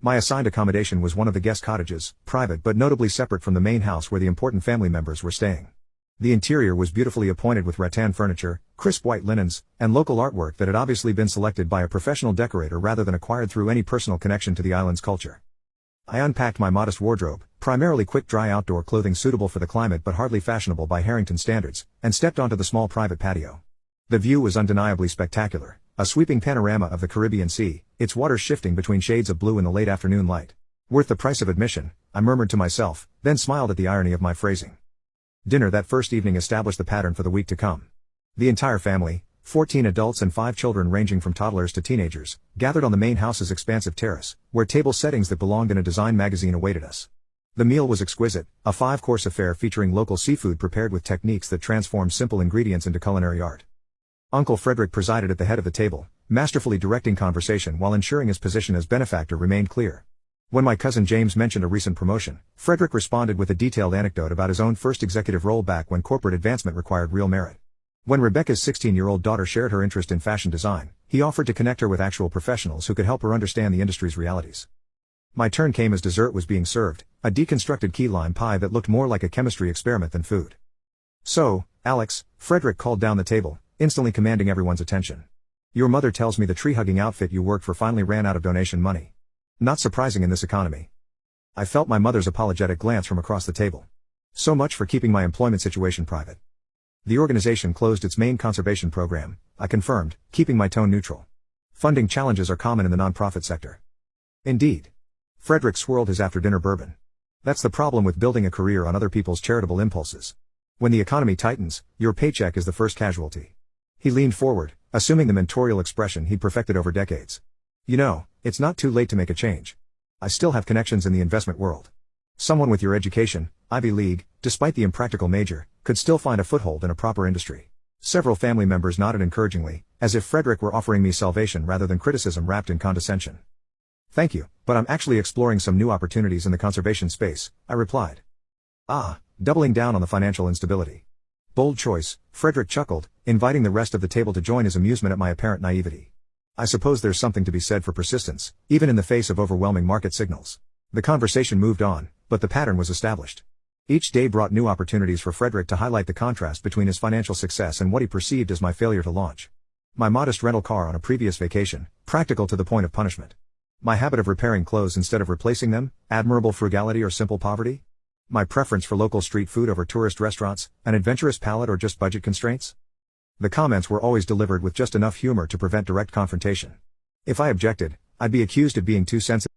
My assigned accommodation was one of the guest cottages, private but notably separate from the main house where the important family members were staying. The interior was beautifully appointed with rattan furniture, crisp white linens, and local artwork that had obviously been selected by a professional decorator rather than acquired through any personal connection to the island's culture. I unpacked my modest wardrobe, primarily quick-dry outdoor clothing suitable for the climate but hardly fashionable by Harrington standards, and stepped onto the small private patio. The view was undeniably spectacular, a sweeping panorama of the Caribbean Sea, its waters shifting between shades of blue in the late afternoon light. Worth the price of admission, I murmured to myself, then smiled at the irony of my phrasing. Dinner that first evening established the pattern for the week to come. The entire family, 14 adults and 5 children ranging from toddlers to teenagers, gathered on the main house's expansive terrace, where table settings that belonged in a design magazine awaited us. The meal was exquisite, a 5-course affair featuring local seafood prepared with techniques that transform simple ingredients into culinary art. Uncle Frederick presided at the head of the table, masterfully directing conversation while ensuring his position as benefactor remained clear. When my cousin James mentioned a recent promotion, Frederick responded with a detailed anecdote about his own first executive role back when corporate advancement required real merit. When Rebecca's 16-year-old daughter shared her interest in fashion design, he offered to connect her with actual professionals who could help her understand the industry's realities. My turn came as dessert was being served, a deconstructed key lime pie that looked more like a chemistry experiment than food. "So, Alex," Frederick called down the table, instantly commanding everyone's attention. "Your mother tells me the tree-hugging outfit you worked for finally ran out of donation money. Not surprising in this economy." I felt my mother's apologetic glance from across the table. So much for keeping my employment situation private. "The organization closed its main conservation program," I confirmed, keeping my tone neutral. "Funding challenges are common in the nonprofit sector." "Indeed." Frederick swirled his after-dinner bourbon. "That's the problem with building a career on other people's charitable impulses. When the economy tightens, your paycheck is the first casualty." He leaned forward, assuming the mentorial expression he'd perfected over decades. "You know, it's not too late to make a change. I still have connections in the investment world. Someone with your education, Ivy League, despite the impractical major, could still find a foothold in a proper industry." Several family members nodded encouragingly, as if Frederick were offering me salvation rather than criticism wrapped in condescension. "Thank you, but I'm actually exploring some new opportunities in the conservation space," I replied. "Ah, doubling down on the financial instability. Bold choice," Frederick chuckled, inviting the rest of the table to join his amusement at my apparent naivety. "I suppose there's something to be said for persistence, even in the face of overwhelming market signals." The conversation moved on, but the pattern was established. Each day brought new opportunities for Frederick to highlight the contrast between his financial success and what he perceived as my failure to launch. My modest rental car on a previous vacation, practical to the point of punishment. My habit of repairing clothes instead of replacing them, admirable frugality or simple poverty? My preference for local street food over tourist restaurants, an adventurous palate or just budget constraints? The comments were always delivered with just enough humor to prevent direct confrontation. If I objected, I'd be accused of being too sensitive.